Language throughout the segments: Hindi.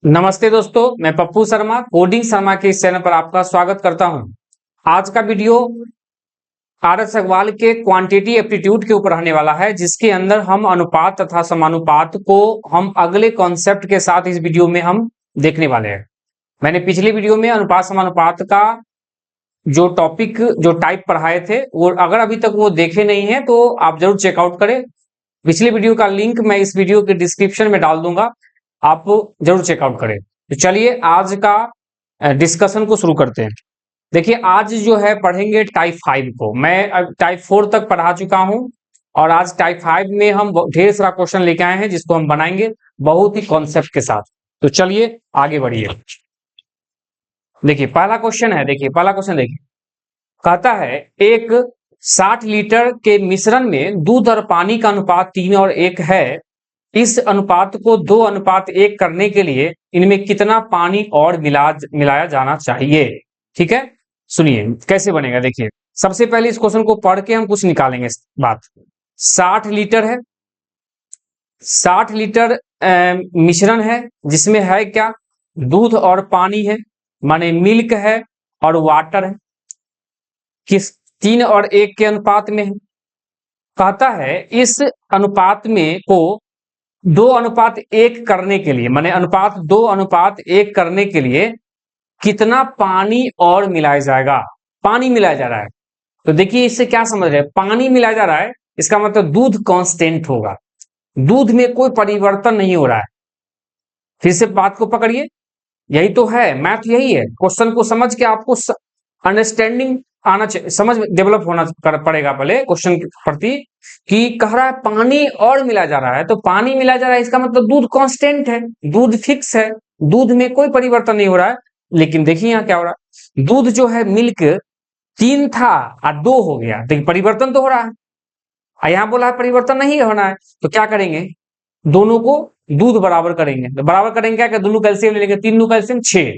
नमस्ते दोस्तों, मैं पप्पू शर्मा कोडिंग शर्मा के इस चैनल पर आपका स्वागत करता हूं। आज का वीडियो आर.एस. अग्रवाल के क्वांटिटी एप्टीट्यूड के ऊपर रहने वाला है, जिसके अंदर हम अनुपात तथा समानुपात को हम अगले कॉन्सेप्ट के साथ इस वीडियो में हम देखने वाले हैं। मैंने पिछले वीडियो में अनुपात समानुपात का जो टॉपिक जो टाइप पढ़ाए थे, वो अगर अभी तक वो देखे नहीं है तो आप जरूर चेकआउट करें। पिछले वीडियो का लिंक मैं इस वीडियो के डिस्क्रिप्शन में डाल दूंगा, आप जरूर चेकआउट करें। तो चलिए आज का डिस्कशन को शुरू करते हैं। देखिए, आज जो है पढ़ेंगे टाइप 5 को। मैं अब टाइप 4 तक पढ़ा चुका हूं और आज टाइप 5 में हम ढेर सारा क्वेश्चन लेके आए हैं, जिसको हम बनाएंगे बहुत ही कॉन्सेप्ट के साथ। तो चलिए आगे बढ़िए। देखिए पहला क्वेश्चन है, देखिए कहता है एक 60 लीटर के मिश्रण में दूध और पानी का अनुपात 3 और 1 है। इस अनुपात को 2:1 करने के लिए इनमें कितना पानी और मिलाया जाना चाहिए। ठीक है, सुनिए कैसे बनेगा। देखिए सबसे पहले इस क्वेश्चन को पढ़ के हम कुछ निकालेंगे बात। 60 लीटर है, 60 लीटर मिश्रण है, जिसमें है क्या, दूध और पानी है, माने मिल्क है और वाटर है, किस 3 और 1 के अनुपात में है। कहता है इस अनुपात में को 2:1 करने के लिए, माने अनुपात 2:1 करने के लिए कितना पानी और मिलाया जाएगा। पानी मिलाया जा रहा है, तो देखिए इससे क्या समझ रहे हैं, पानी मिलाया जा रहा है, इसका मतलब दूध कांस्टेंट होगा, दूध में कोई परिवर्तन नहीं हो रहा है। फिर से बात को पकड़िए, यही तो है मैथ, यही है। क्वेश्चन को समझ के आपको अंडरस्टैंडिंग आना चाहिए, समझ डेवलप होना पड़ेगा पहले क्वेश्चन के प्रति, कि कह रहा है पानी और मिला जा रहा है, तो पानी मिला जा रहा है इसका मतलब दूध कांस्टेंट है, दूध फिक्स है, दूध में कोई परिवर्तन नहीं हो रहा है। लेकिन देखिए यहाँ क्या हो रहा है, दूध जो है मिल्क 3 था और 2 हो गया, देखिए परिवर्तन तो हो रहा है। यहाँ बोला है परिवर्तन नहीं होना है, तो क्या करेंगे, दोनों को दूध बराबर करेंगे। तो बराबर करेंगे क्या, दोनों कैल्सियम ले लेंगे, 3 कैल्सियम 6,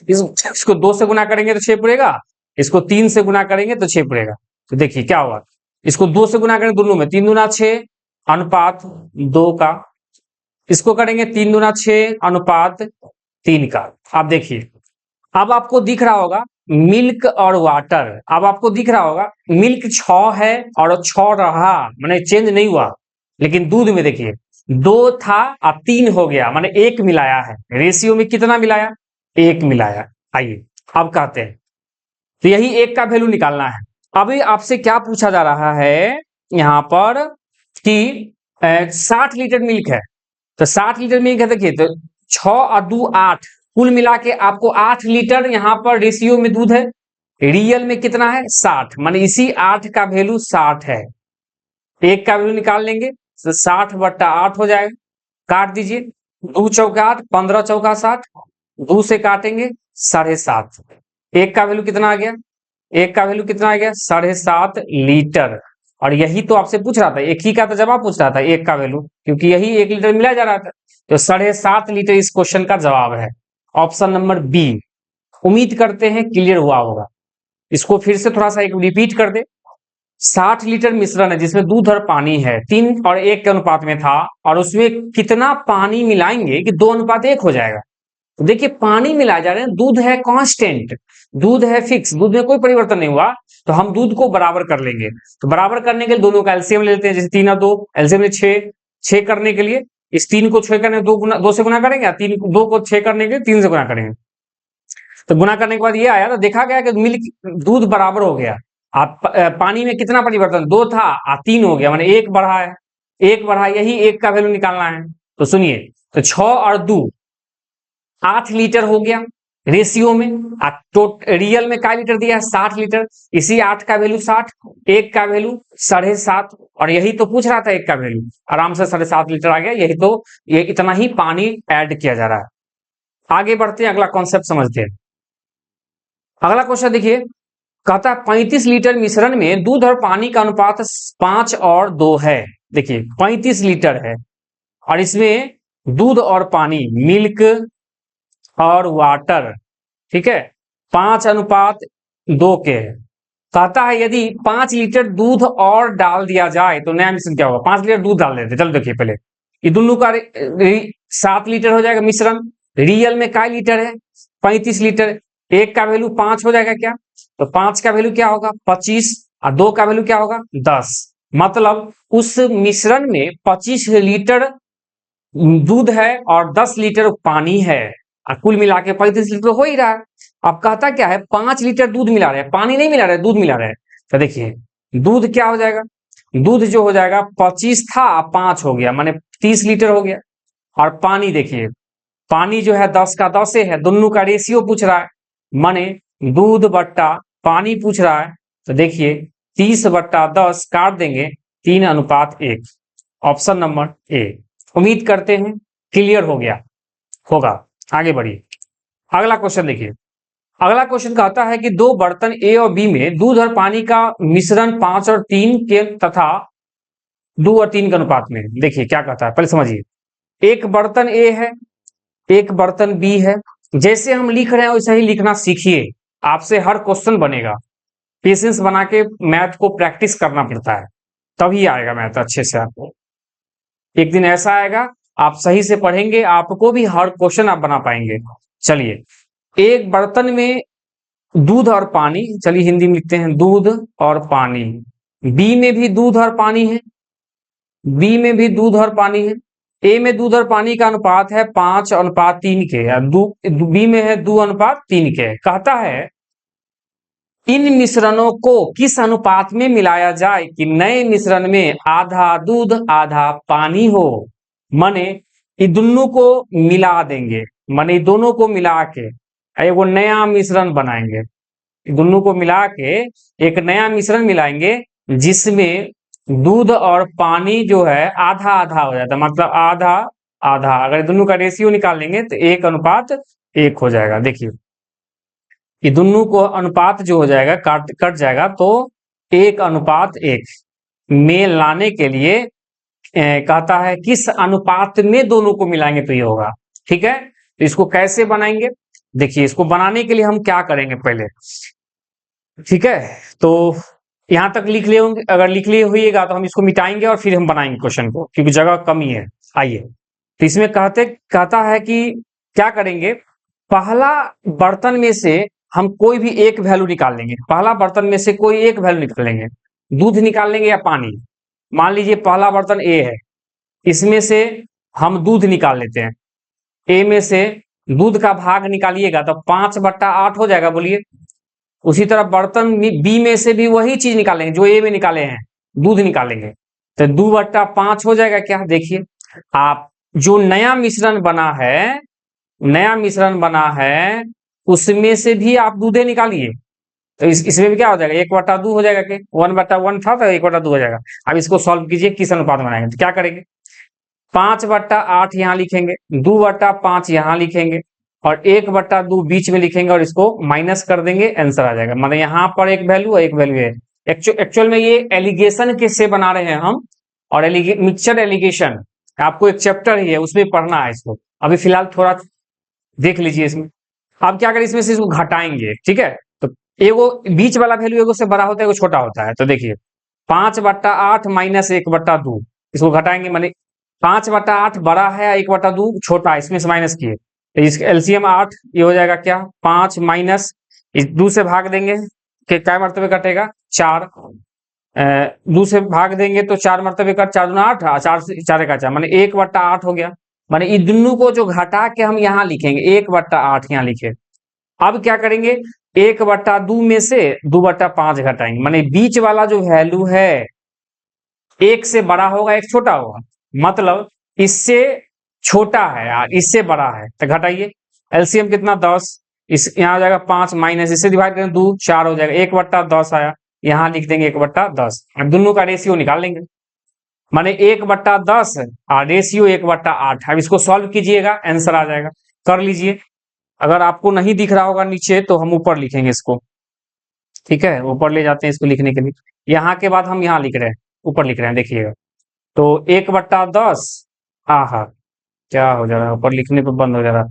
इसको 2 से गुना करेंगे तो 6 पड़ेगा, इसको 3 से गुना करेंगे तो 6 पड़ेगा। तो देखिए क्या हुआ, इसको 2 से गुना करेंगे दोनों में, 3 दूना 6 अनुपात 2 का, इसको करेंगे 3 दूना 6 अनुपात 3 का। अब देखिए, अब आपको दिख रहा होगा मिल्क और वाटर, अब आपको दिख रहा होगा मिल्क 6 है और 6 रहा, माने चेंज नहीं हुआ। लेकिन दूध में देखिए 2 था और 3 हो गया, माने 1 मिलाया है। रेशियो में कितना मिलाया, 1 मिलाया। आइए अब कहते हैं, तो यही 1 का वैल्यू निकालना है। अभी आपसे क्या पूछा जा रहा है यहां पर कि 60 लीटर मिल्क है, तो 60 लीटर मिल्क है, देखिए तो 6 और 2 8, कुल मिला के आपको 8 लीटर यहाँ पर रेशियो में दूध है। रियल में कितना है, 60, माने इसी 8 का वैल्यू 60 है। 1 का वैल्यू निकाल लेंगे तो 60/8 हो जाएगा। काट दीजिए, 2 चौका 8, 15 चौका 60, 2 से काटेंगे 7.5। 1 का वैल्यू कितना आ गया, 1 का वैल्यू कितना आ गया, 7.5 लीटर। और यही तो आपसे पूछ रहा था, एक ही का तो जवाब पूछ रहा था, 1 का वैल्यू, क्योंकि यही 1 लीटर मिलाया जा रहा था। तो 7.5 लीटर इस क्वेश्चन का जवाब है, ऑप्शन नंबर बी। उम्मीद करते हैं क्लियर हुआ होगा। इसको फिर से थोड़ा सा एक रिपीट कर दे। 60 लीटर मिश्रण है, जिसमें दूध और पानी है, 3 और 1 के अनुपात में था, और उसमें कितना पानी मिलाएंगे कि 2:1 हो जाएगा। तो देखिए पानी मिलाया जा रहा है, दूध है कांस्टेंट, दूध है फिक्स, दूध में कोई परिवर्तन नहीं हुआ, तो हम दूध को बराबर कर लेंगे। तो बराबर करने के लिए दोनों का एलसीएम ले लेते हैं, जैसे 3 और 2, एलसीएम में 6 करने के लिए इस 3 को 6 करने 2 से गुना करेंगे, 2 को 6 करने के लिए 3 से गुना करेंगे। तो गुना करने के बाद ये आया, तो देखा गया कि मिल्क दूध बराबर हो गया। आप पानी में कितना परिवर्तन, 2 था और 3 हो गया, माने 1 बढ़ा है, 1 बढ़ा, यही 1 का वैल्यू निकालना है। तो सुनिए, तो 6 और 2 8 लीटर हो गया रेशियो में, रियल में क्या लीटर दिया है, 60 लीटर, इसी 8 का वैल्यू 60, 1 का वैल्यू 7.5, और यही तो पूछ रहा था 1 का वैल्यू, आराम से 7.5 लीटर आ गया। यही तो, ये इतना ही पानी ऐड किया जा रहा है। आगे बढ़ते हैं, अगला कॉन्सेप्ट समझते हैं। अगला क्वेश्चन देखिए, कहता है 35 लीटर मिश्रण में दूध और पानी का अनुपात 5 और 2 है। देखिए 35 लीटर है और इसमें दूध और पानी, मिल्क और वाटर, ठीक है, 5:2 के है। कहता है यदि 5 लीटर दूध और डाल दिया जाए तो नया मिश्रण क्या होगा। 5 लीटर दूध डाल देते, चलो देखिए पहले ये दोनों का 7 लीटर हो जाएगा मिश्रण। रियल में काय लीटर है 35 लीटर। एक का वैल्यू 5 हो जाएगा क्या, तो 5 का वैल्यू क्या होगा 25 और 2 का वैल्यू क्या होगा 10। मतलब उस मिश्रण में 25 लीटर दूध है और 10 लीटर पानी है और कुल मिला के 35 लीटर हो ही रहा है। अब कहता क्या है 5 लीटर दूध मिला रहे हैं, पानी नहीं मिला रहे, दूध मिला रहे हैं। तो देखिए दूध क्या हो जाएगा, दूध जो हो जाएगा 25 था 5 हो गया, माने 30 लीटर हो गया। और पानी देखिए, पानी जो है 10 का 10 है, दोनों का रेशियो पूछ रहा है, माने दूध बट्टा पानी पूछ रहा है। तो देखिए 30/10 काट देंगे 3:1। Option number A. उम्मीद करते हैं क्लियर हो गया होगा। आगे बढ़िए, अगला क्वेश्चन देखिए। अगला क्वेश्चन कहता है कि दो बर्तन ए और बी में दूध और पानी का मिश्रण 5 और 3 के तथा 2 और 3 के अनुपात में। देखिए क्या कहता है, पहले समझिए। एक बर्तन ए है, एक बर्तन बी है। जैसे हम लिख रहे हैं वैसे ही लिखना सीखिए, आपसे हर क्वेश्चन बनेगा। पेशेंस बना के मैथ को प्रैक्टिस करना पड़ता है, तभी आएगा मैथ अच्छे से। आपको एक दिन ऐसा आएगा आप सही से पढ़ेंगे, आपको भी हर क्वेश्चन आप बना पाएंगे। चलिए, एक बर्तन में दूध और पानी, चलिए हिंदी में लिखते हैं दूध और पानी। बी में भी दूध और पानी है, बी में भी दूध और पानी है। ए में दूध और पानी का अनुपात है 5:3 के, बी में है 2:3 के। कहता है इन मिश्रणों को किस अनुपात में मिलाया जाए कि नए मिश्रण में आधा दूध आधा पानी हो। माने ये दोनों को मिला देंगे, माने दोनों को मिला के एगो नया मिश्रण बनाएंगे। दोनों को मिला के एक नया मिश्रण मिलाएंगे जिसमें दूध और पानी जो है आधा आधा हो जाता है, मतलब आधा आधा। अगर दोनों का रेशियो निकाल लेंगे तो 1:1 हो जाएगा। देखिए ये दोनों को अनुपात जो हो जाएगा कट जाएगा, तो 1:1 में लाने के लिए कहता है किस अनुपात में दोनों को मिलाएंगे तो ये होगा। ठीक है, तो इसको कैसे बनाएंगे, देखिए इसको बनाने के लिए हम क्या करेंगे पहले। ठीक है, तो यहां तक लिख लिए होंगे, अगर लिख लिए होइएगा तो हम इसको मिटाएंगे और फिर हम बनाएंगे क्वेश्चन को, क्योंकि जगह कमी है। आइए, तो इसमें कहता है कि क्या करेंगे, पहला बर्तन में से हम कोई भी एक वैल्यू निकाल लेंगे। पहला बर्तन में से कोई एक वैल्यू निकाल लेंगे, दूध निकाल लेंगे या पानी। मान लीजिए पहला बर्तन ए है, इसमें से हम दूध निकाल लेते हैं। ए में से दूध का भाग निकालिएगा तो 5/8 हो जाएगा, बोलिए। उसी तरह बर्तन बी में से भी वही चीज निकालेंगे जो ए में निकाले हैं, दूध निकालेंगे तो 2/5 हो जाएगा। क्या देखिए, आप जो नया मिश्रण बना है, नया मिश्रण बना है उसमें से भी आप दूधे निकालिए, तो इसमें भी क्या हो जाएगा 1/2 हो जाएगा। 1/1 था तो 1/2 हो जाएगा। अब इसको सॉल्व कीजिए किस अनुपात में बनाएंगे, तो क्या करेंगे 5/8 यहाँ लिखेंगे, 2/5 यहाँ लिखेंगे और 1/2 बीच में लिखेंगे और इसको माइनस कर देंगे, आंसर आ जाएगा। मतलब यहाँ पर एक वैल्यू है, एक वैल्यू है। एक्चुअल में ये एलिगेशन किससे बना रहे हैं हम, और मिक्सचर एलिगेशन आपको एक चैप्टर ही है उसमें पढ़ना है इसको। अभी फिलहाल थोड़ा देख लीजिए इसमें। अब क्या करें, इसमें से इसको घटाएंगे। ठीक है, तो एगो बीच वाला वैल्यू एगो से बड़ा होता है, एगो छोटा होता है। तो देखिए 5/8 माइनस 1/2, इसको घटाएंगे, माने 5/8 बड़ा है, 1/2 छोटा है, इसमें से माइनस किए तो इसका एलसीएम 8, ये हो जाएगा क्या 5 माइनस 2 से भाग देंगे कि क्या मरतबे कटेगा 4, 2 से भाग देंगे तो 4 मरतबे कट, 4 दूना 8, 4 से 4 का 4 माने 1/8 हो गया। माने इन दोनों को जो घटा के हम यहाँ लिखेंगे 1/8 यहाँ लिखे। अब क्या करेंगे 1/2 में से 2/5 घटाएंगे, माने बीच वाला जो वैल्यू है एक से बड़ा होगा एक छोटा होगा, मतलब इससे छोटा है यार इससे बड़ा है, तो घटाइए। एलसीएम कितना 10, इस यहाँ आ जाएगा 5 माइनस इससे डिवाइड करें 2, 4 हो जाएगा, 1/10 आया, यहाँ लिख देंगे 1/10। अब दोनों का रेशियो निकाल लेंगे, माने 1/10 और रेशियो 1/8। अब इसको सॉल्व कीजिएगा, आंसर आ जाएगा। कर लीजिए, अगर आपको नहीं दिख रहा होगा नीचे तो हम ऊपर लिखेंगे इसको। ठीक है, ऊपर ले जाते हैं इसको लिखने के लिए। यहाँ के बाद हम यहाँ लिख रहे हैं, ऊपर लिख रहे हैं, देखिएगा तो 1/10। हाँ क्या हो जा रहा है, ऊपर लिखने पे बंद हो जा रहा है।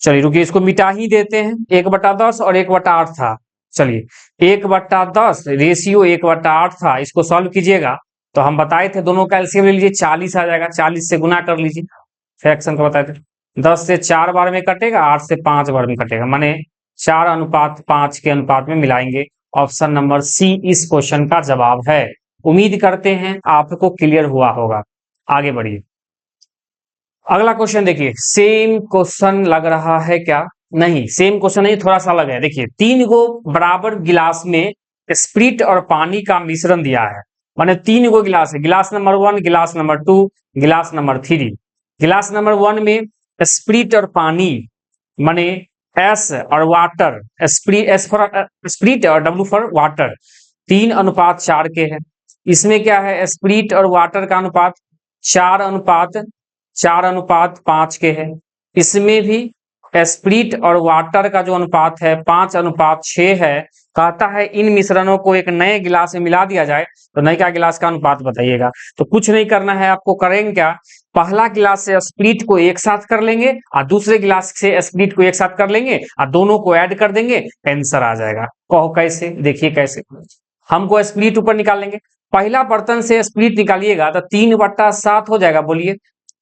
चलिए रुकिए, इसको मिटा ही देते हैं। 1/10 और 1/8 था। चलिए 1/10 रेशियो 1/8 था, इसको सॉल्व कीजिएगा तो हम बताए थे दोनों का एलसीएम ले लीजिए, 40 आ जाएगा, 40 से गुना कर लीजिए, फ्रैक्शन का बताए थे। 10 से 4 बार में कटेगा, 8 से 5 बार में कटेगा, माने 4:5 के अनुपात में मिलाएंगे। ऑप्शन नंबर सी इस क्वेश्चन का जवाब है। उम्मीद करते हैं आपको क्लियर हुआ होगा। आगे बढ़िए, अगला क्वेश्चन देखिए। सेम क्वेश्चन लग रहा है क्या? नहीं, सेम क्वेश्चन नहीं, थोड़ा सा अलग है। देखिए, 3 गो बराबर गिलास में स्प्रिट और पानी का मिश्रण दिया है, माने 3 गो गिलास है, गिलास नंबर 1, गिलास नंबर 2, गिलास नंबर 3। गिलास नंबर 1 में स्प्रिट और पानी, माने एस और वाटर, स्प्रिट और डब्ल्यू फॉर वाटर, 3:4 के है। इसमें क्या है, स्प्रिट और वाटर का अनुपात 4:5 के है। इसमें भी स्प्रिट और वाटर का जो अनुपात है 5:6 है। कहता है इन मिश्रणों को एक नए गिलास में मिला दिया जाए, तो नए का गिलास का अनुपात बताइएगा। तो कुछ नहीं करना है आपको, करेंगे क्या, पहला गिलास से स्प्रिट को एक साथ कर लेंगे और दूसरे गिलास से स्प्रिट को एक साथ कर लेंगे और दोनों को ऐड कर देंगे, आंसर आ जाएगा। कहो कैसे, देखिए कैसे। हमको स्प्लिट ऊपर निकाल लेंगे, पहला बर्तन से स्प्लिट निकालिएगा तो 3/7 हो जाएगा, बोलिए,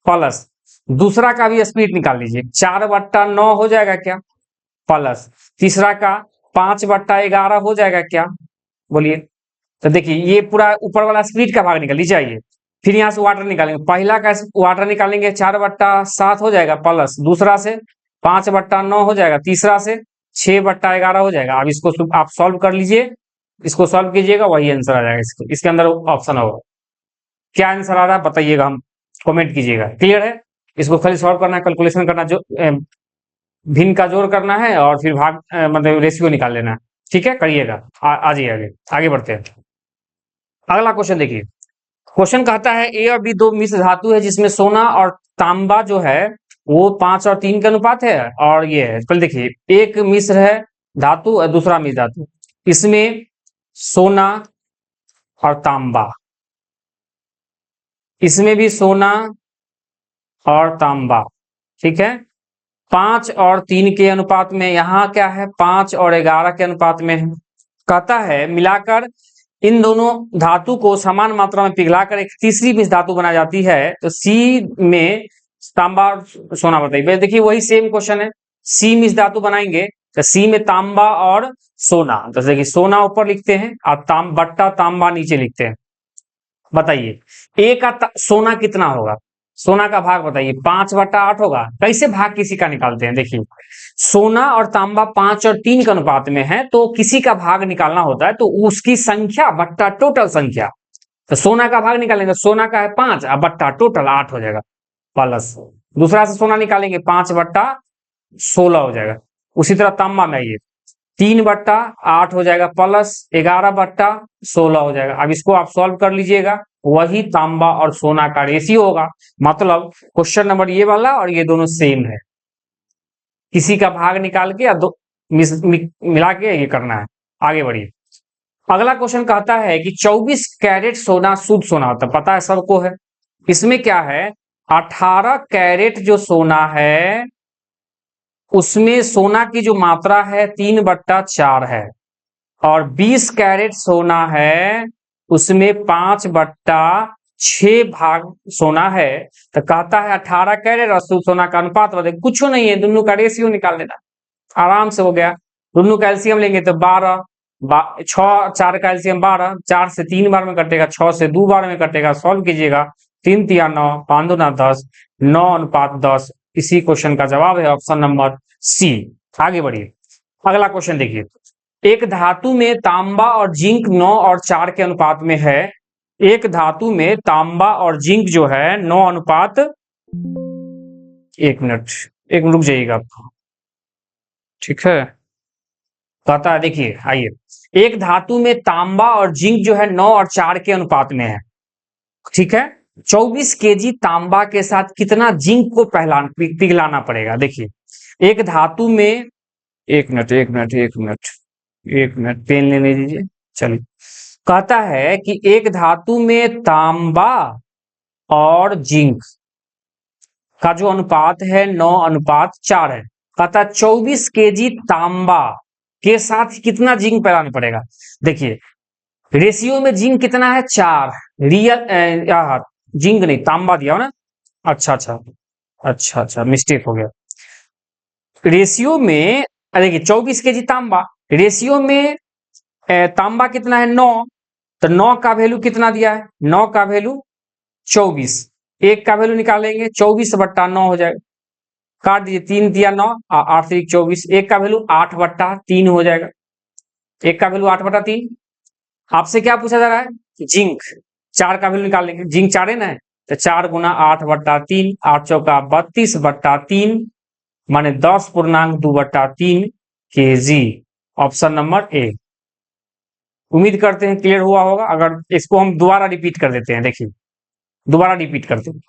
प्लस दूसरा का भी स्प्लिट निकाल लीजिए, 4/9 हो जाएगा क्या, प्लस तीसरा का 5/11 हो जाएगा क्या, बोलिए। तो देखिए ये पूरा ऊपर वाला स्प्लिट का भाग निकाल लीजिए। आइए फिर यहाँ से वाटर निकालेंगे, पहला का वाटर निकालेंगे 4/7 हो जाएगा, प्लस दूसरा से 5/9 हो जाएगा, तीसरा से 6/11 हो जाएगा। अब इसको आप सॉल्व कर लीजिए, इसको सॉल्व कीजिएगा, वही आंसर आ जाएगा। इसके अंदर ऑप्शन होगा, क्या आंसर आ रहा है बताइएगा, हम कमेंट कीजिएगा। क्लियर है? इसको खाली सॉल्व करना है, कैलकुलेशन करना, जो भिन्न का जोड़ करना है और फिर भाग मतलब रेशियो निकाल लेना है। ठीक है, करिएगा। आ जाइए आगे बढ़ते हैं। अगला क्वेश्चन देखिए। क्वेश्चन कहता है ए और बी दो मिश्र धातु है जिसमें सोना और तांबा जो है वो 5 और 3 के अनुपात है। और ये है, पहले देखिए, एक मिश्र है धातु और दूसरा मिश्र धातु, इसमें सोना और तांबा, इसमें भी सोना और तांबा, ठीक है, 5 और 3 के अनुपात में। यहां क्या है, 5 और 11 के अनुपात में है। कहता है मिलाकर इन दोनों धातु को समान मात्रा में पिघलाकर एक तीसरी मिश्र धातु बना जाती है, तो सी में तांबा और सोना बताइए। देखिए वही सेम क्वेश्चन है, सी मिश्र धातु बनाएंगे तो सी में तांबा और सोना, तो देखिए सोना ऊपर लिखते हैं और तांबा नीचे लिखते हैं। बताइए ए का सोना कितना होगा, सोना का भाग बताइए, 5/8 होगा। कैसे भाग किसी का निकालते हैं, देखिए सोना और तांबा 5 और 3 के अनुपात में है, तो किसी का भाग निकालना होता है तो उसकी संख्या बट्टा टोटल संख्या। तो सोना का भाग निकालेंगे, सोना का है 5 और बट्टा टोटल 8 हो जाएगा, प्लस दूसरा से सोना निकालेंगे 5/16 हो जाएगा। उसी तरह तांबा में आइए, 3/8 हो जाएगा, प्लस 11/16 हो जाएगा। अब इसको आप सॉल्व कर लीजिएगा, वही तांबा और सोना का रेशियो होगा। मतलब क्वेश्चन नंबर ये वाला और ये दोनों सेम है, किसी का भाग निकाल के या मिला के ये करना है। आगे बढ़िए, अगला क्वेश्चन कहता है कि 24 कैरेट सोना शुद्ध सोना होता है, पता है सबको है। इसमें क्या है, 18 कैरेट जो सोना है उसमें सोना की जो मात्रा है 3/4 है, और 20 कैरेट सोना है उसमें 5/6 भाग सोना है। तो कहता है 18 कैरेट और शुद्ध सोना का अनुपात बताइए। कुछ नहीं है, दोनों का रेशियो निकाल लेना, आराम से हो गया। दोनों का एलसीएम लेंगे तो 12, 6 4 का एलसीएम 12, 4 से 3 बार में कटेगा, 6 से 2 बार में कटेगा, सॉल्व कीजिएगा, 3 3 9, 5 2 10, 9:10। इसी क्वेश्चन का जवाब है ऑप्शन नंबर सी। आगे बढ़िए, अगला क्वेश्चन देखिए। एक धातु में तांबा और जिंक 9 और 4 के अनुपात में है। एक धातु में तांबा और जिंक जो है 9:, एक मिनट रुक जाइएगा, ठीक है। कहता है देखिए, आइए, एक धातु में तांबा और जिंक जो है 9 और 4 के अनुपात में है, ठीक है। 24 केजी तांबा के साथ कितना जिंक को पिघलाना पड़ेगा। देखिए एक धातु में, एक मिनट पेन लेने दीजिए, चलिए। कहता है कि एक धातु में तांबा और जिंक का जो अनुपात है 9:4 है। कहता है 24 केजी तांबा के साथ कितना जिंक पिघलाना पड़ेगा। देखिए रेशियो में जिंक कितना है 4, रियल जिंक नहीं तांबा दिया हो ना, अच्छा अच्छा अच्छा अच्छा मिस्टेक हो गया। रेशियो में देखिए 24 kg तांबा, रेशियो में तांबा कितना है 9, तो 9 का वैल्यू कितना दिया है, 9 का वैल्यू 24, एक का वैल्यू निकालेंगे 24/9 हो जाएगा, काट दीजिए 3 दिया 9 8 3 24, एक का वैल्यू 8/3 हो जाएगा, एक का वैल्यू 8/3। आपसे क्या पूछा जा रहा है जिंक, 4 का वैल्यू निकाल लेंगे, जिंक 4 है ना, तो 4 गुना 8/3, 8 चौका 32/3 माने 10.2/3 kg, ऑप्शन नंबर ए। उम्मीद करते हैं क्लियर हुआ होगा। अगर इसको हम दोबारा रिपीट कर देते हैं, देखिए दोबारा रिपीट करते हैं।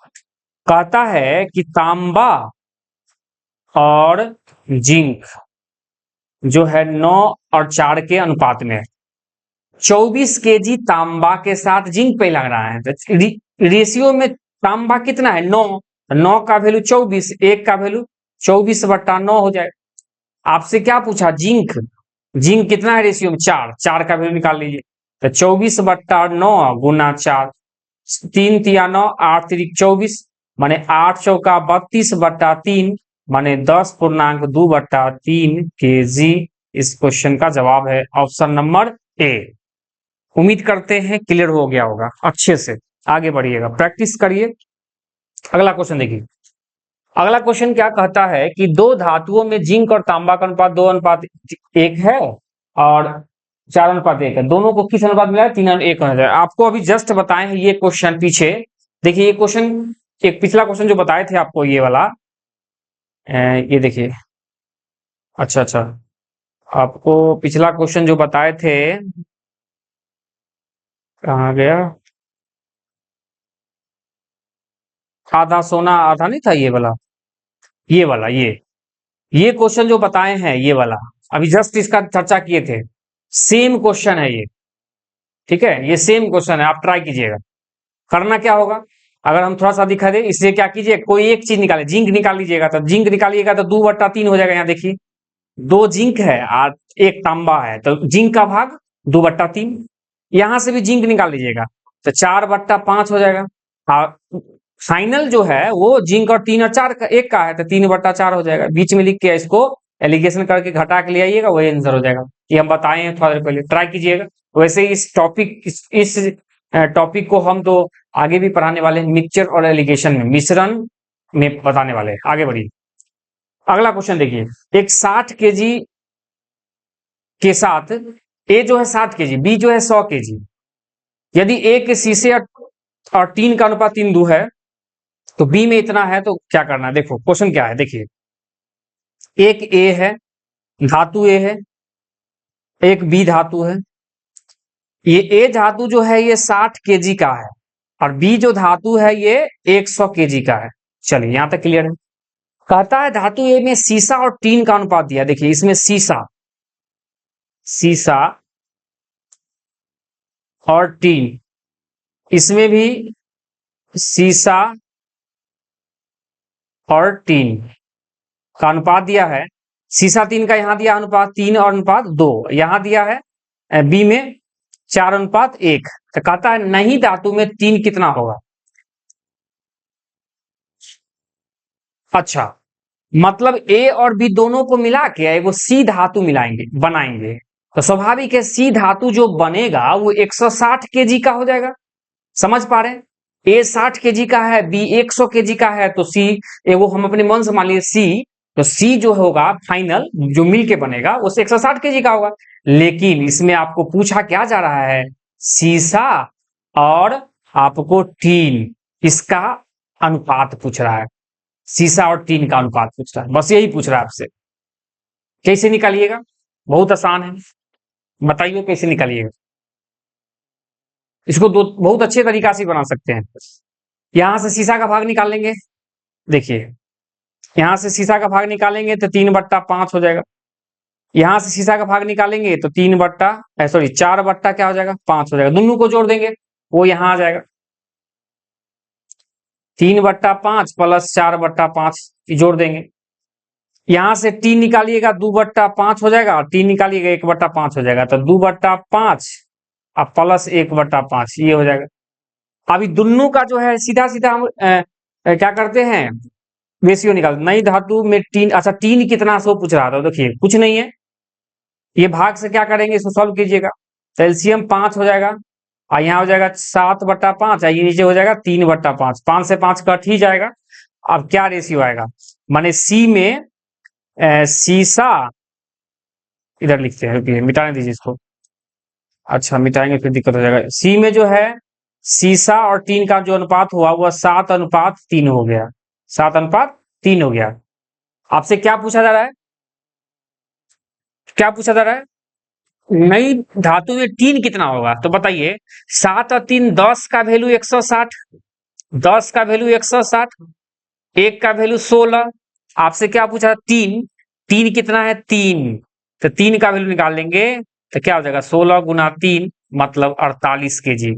कहता है कि तांबा और जिंक जो है 9 और 4 के अनुपात में है, 24 kg तांबा के साथ जिंक पे लग रहा है, तो रेशियो में तांबा कितना है 9, 9 का वैल्यू 24, एक का वैल्यू 24/9 हो जाएगा। आपसे क्या पूछा जिंक, जिंक कितना है रेशियो में 4, 4 का वैल्यू निकाल लीजिए, तो 24/9 गुना 4, 3 तिया 9 8 3 24 माने 8 चौका 32/3 माने 10.2/3 kg। इस क्वेश्चन का जवाब है ऑप्शन नंबर ए। उम्मीद करते हैं क्लियर हो गया होगा, अच्छे से आगे बढ़िएगा, प्रैक्टिस करिए। अगला क्वेश्चन देखिए, अगला क्वेश्चन क्या कहता है कि दो धातुओं में जिंक और तांबा का अनुपात 2:1 है और 4:1 है, दोनों को किस अनुपात मिला है 3:1 है। आपको अभी जस्ट बताए हैं ये क्वेश्चन पीछे, देखिए ये क्वेश्चन एक पिछला क्वेश्चन जो बताए थे आपको ये वाला, ये देखिए, अच्छा अच्छा आपको पिछला क्वेश्चन जो बताए थे, कहाँ गया, आधा सोना आधा नहीं था ये वाला, ये वाला ये क्वेश्चन जो बताए हैं ये वाला, अभी जस्ट इसका चर्चा किए थे, सेम क्वेश्चन है ये, ठीक है, ये सेम क्वेश्चन है, आप ट्राई कीजिएगा। करना क्या होगा, अगर हम थोड़ा सा दिखा दे, इसलिए क्या कीजिए कोई एक चीज निकाले, जिंक निकाल लीजिएगा, तो जिंक निकालिएगा तो 2/3 हो जाएगा। यहाँ देखिए 2 जिंक है और 1 तांबा है, तो जिंक का भाग 2/3, यहां से भी जिंक निकाल लीजिएगा तो 4/5 हो जाएगा। फाइनल जो है वो जिंक और 3 और 4 का 1 का है, तो 3/4 हो जाएगा। बीच में लिख के इसको एलिगेशन करके घटा के ले आइएगा, वही आंसर हो जाएगा। ये हम बताए हैं थोड़ा देर पहले, ट्राई कीजिएगा। वैसे इस टॉपिक को हम तो आगे भी पढ़ाने वाले हैं, मिक्सचर और एलिगेशन में, मिश्रण में बताने वाले हैं। आगे बढ़िए, अगला क्वेश्चन देखिए, एक 60 kg के साथ ए जो है 60 kg, बी जो है 100 kg, यदि ए के शीशे और टीन का अनुपात 3:2 है, तो बी में इतना है, तो क्या करना है। देखो क्वेश्चन क्या है, देखिए एक ए है, धातु ए है, एक बी धातु है, ये ए धातु जो है ये 60 kg का है और बी जो धातु है ये 100 kg का है। चलिए यहां तक क्लियर है। कहता है धातु ए में सीसा और टीन का अनुपात दिया, देखिए इसमें सीसा सीसा और टीन, इसमें भी सीसा और टीन का अनुपात दिया है। सीसा 3 का यहां दिया अनुपात 3 और अनुपात 2, यहां दिया है बी में 4:1। तो कहता है नहीं धातु में 3 कितना होगा। अच्छा, मतलब ए और बी दोनों को मिला के एगो सी धातु मिलाएंगे बनाएंगे, तो स्वाभाविक है सी धातु जो बनेगा वो 160 kg का हो जाएगा। समझ पा रहे हैं, ए 60 kg का है, बी 100 kg का है, तो सी वो हम अपने मन से मान लिए सी, तो सी जो होगा फाइनल जो मिल के बनेगा वो 160 kg का होगा। लेकिन इसमें आपको पूछा क्या जा रहा है, सीसा और आपको टीन, इसका अनुपात पूछ रहा है, सीसा और टीन का अनुपात पूछ रहा है, बस यही पूछ रहा है आपसे। कैसे निकालिएगा, बहुत आसान है, बताइए कैसे निकालिएगा। इसको दो बहुत अच्छे तरीका से बना सकते हैं। यहां से सीसा का भाग निकाल लेंगे, देखिए यहां से सीसा का भाग निकालेंगे तो 3/5 हो जाएगा, यहां से सीसा का भाग निकालेंगे तो 4 बट्टा क्या हो जाएगा 5 हो जाएगा, दोनों को जोड़ देंगे वो यहां आ जाएगा 3/5 प्लस 4/5 जोड़ देंगे, यहां से 3 निकालिएगा 2/5 हो जाएगा और 3 निकालिएगा 1/5 हो जाएगा, तो 2/5 अब प्लस 1/5 ये हो जाएगा। अभी दोनों का जो है सीधा सीधा हम क्या करते हैं, रेशियो निकाल। नई धातु में टीन, अच्छा टीन कितना सो पूछ रहा था, देखिए कुछ नहीं है, ये भाग से क्या करेंगे, इसको सॉल्व कीजिएगा। तो एलसीएम 5 हो जाएगा और यहाँ हो जाएगा 7/5, ये नीचे हो जाएगा 3/5, 5 से 5 कट ही जाएगा। अब क्या रेशियो आएगा, माने सी में सीसा, इधर लिखते हैं, रुकिए मिटाने दीजिए इसको, अच्छा मिटाएंगे फिर दिक्कत हो जाएगा। सी में जो है सीसा और टीन का जो अनुपात हुआ वह 7/3 हो गया, 7/3 हो गया। आपसे क्या पूछा जा रहा है, क्या पूछा जा रहा है, नई धातु में टीन कितना होगा, तो बताइए 7 और 3 10 का वैल्यू 160, 10 का वैल्यू 160, 1 का वैल्यू 16। आपसे क्या पूछा, तीन, तीन कितना है 3, तो 3 का वैल्यू निकाल लेंगे तो क्या हो जाएगा 16 गुना 3 मतलब 48 केजी,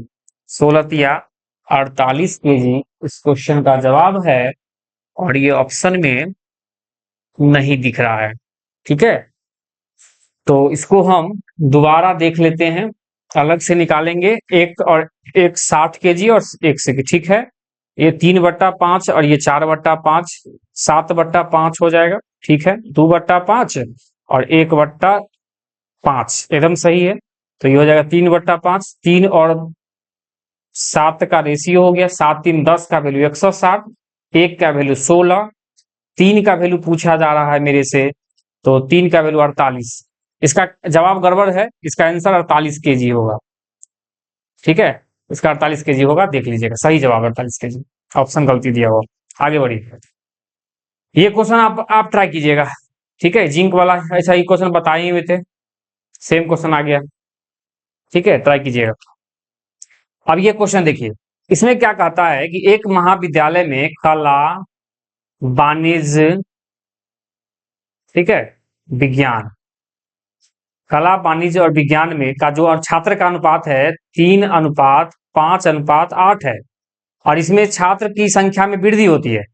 16 तिया 48 केजी इस क्वेश्चन का जवाब है। और ये ऑप्शन में नहीं दिख रहा है, ठीक है। तो इसको हम दोबारा देख लेते हैं, अलग से निकालेंगे, एक और एक 60 केजी और एक से, ठीक है। ये 3/5 और ये 4/5, 7/5 हो जाएगा, ठीक है। 2/5 और 1/5 एकदम सही है। तो ये हो जाएगा 3/5, 3 और 7 का रेशियो हो गया, 7 3 10 का वैल्यू 160, 1 का वैल्यू 16, 3 का वैल्यू पूछा जा रहा है मेरे से, तो 3 का वैल्यू 48। इसका जवाब गड़बड़ है, इसका आंसर 48 केजी होगा, ठीक है। इसका 48 केजी होगा, देख लीजिएगा, सही जवाब 48 केजी, ऑप्शन गलती दिया हुआ। आगे बढ़िए, ये क्वेश्चन आप ट्राई कीजिएगा, ठीक है। जिंक वाला ऐसा ही क्वेश्चन बताए हुए थे, सेम क्वेश्चन आ गया, ठीक है, ट्राई कीजिएगा। अब ये क्वेश्चन देखिए, इसमें क्या कहता है कि एक महाविद्यालय में कला, वाणिज्य, ठीक है, विज्ञान, कला वाणिज्य और विज्ञान में का जो छात्र का अनुपात है 3:5:8 है, और इसमें छात्र की संख्या में वृद्धि होती है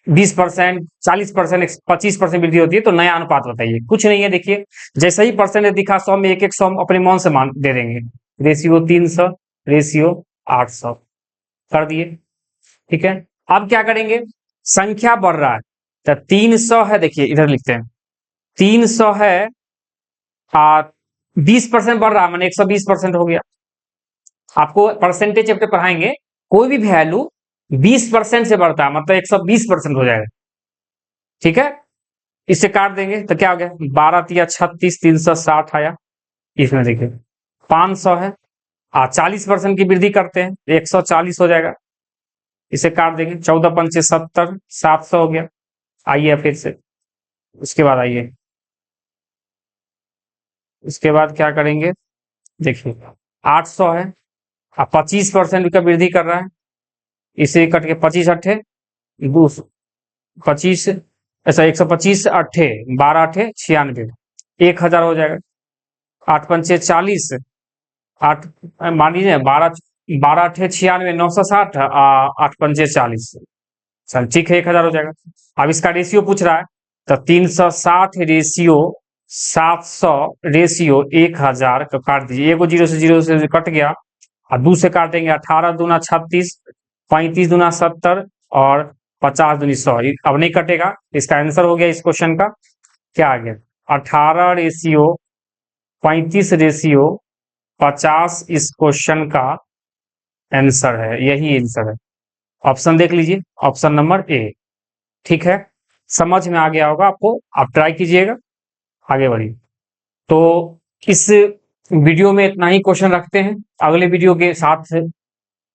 20%, 40%, 25% वृद्धि होती है। तो नया अनुपात बताइए। कुछ नहीं है, देखिए जैसे ही परसेंटेज दिखा 100 में 1 100 अपने मन से मान दे देंगे, रेशियो 300, रेशियो 800 कर दिए, ठीक है। अब क्या करेंगे, संख्या बढ़ रहा है तो 300 है, देखिए इधर लिखते हैं 300 है, 20% बढ़ रहा है मैंने 120% हो गया। आपको परसेंटेज जब तक पढ़ाएंगे, कोई भी वैल्यू 20% से बढ़ता है मतलब 120% हो जाएगा, ठीक है। इसे काट देंगे तो क्या हो गया, 12 तिया 36, 360 आया। इसमें देखिए 500 है, 40% की वृद्धि करते हैं 140 हो जाएगा। इसे काट देंगे, 14 पंचे 70, 700 हो गया। आइए फिर से, उसके बाद आइए, उसके बाद क्या करेंगे, देखिए 800 है, 25% का वृद्धि कर रहा है। इसे कट के 25 अट्ठे 25, ऐसा 125 अट्ठे 12 अट्ठे 96, 1000 हो जाएगा। 8 पंचे 40, 8 मान लीजिए 12 12 अट्ठे 96, 960, 8 पंचे 40, चल ठीक है 1000 हो जाएगा। अब इसका रेशियो पूछ रहा है तो 360 रेशियो 700 रेशियो 1000 का काट दीजिए, एगो जीरो से कट गया, और 2 से काटेंगे 18 दूना 36, 35 दूना 70 और 50 दूनी 100, अब नहीं कटेगा। इसका आंसर हो गया इस क्वेश्चन का, क्या आ गया 18 रेशियो 35 रेशियो 50 इस क्वेश्चन का आंसर है, यही आंसर है। ऑप्शन देख लीजिए, ऑप्शन नंबर ए, ठीक है। समझ में आ गया होगा आपको, आप ट्राई कीजिएगा, आगे बढ़िए। तो इस वीडियो में इतना ही क्वेश्चन रखते हैं, अगले वीडियो के साथ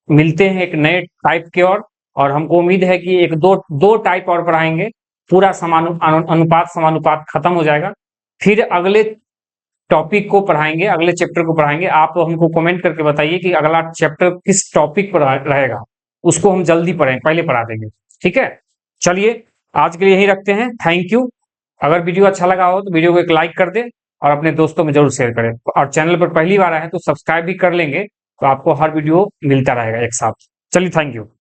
मिलते हैं एक नए टाइप के, और हमको उम्मीद है कि एक दो टाइप और पढ़ाएंगे, पूरा अनुपात समानुपात खत्म हो जाएगा। फिर अगले टॉपिक को पढ़ाएंगे, अगले चैप्टर को पढ़ाएंगे। आप हमको कमेंट करके बताइए कि अगला चैप्टर किस टॉपिक पर रहेगा, उसको हम जल्दी पढ़ें, पहले पढ़ा देंगे, ठीक है। चलिए आज के लिए यही रखते हैं, थैंक यू। अगर वीडियो अच्छा लगा हो तो वीडियो को एक लाइक कर दें और अपने दोस्तों में जरूर शेयर करें, और चैनल पर पहली बार आए हैं तो सब्सक्राइब भी कर लेंगे, तो आपको हर वीडियो मिलता रहेगा एक साथ। चलिए थैंक यू।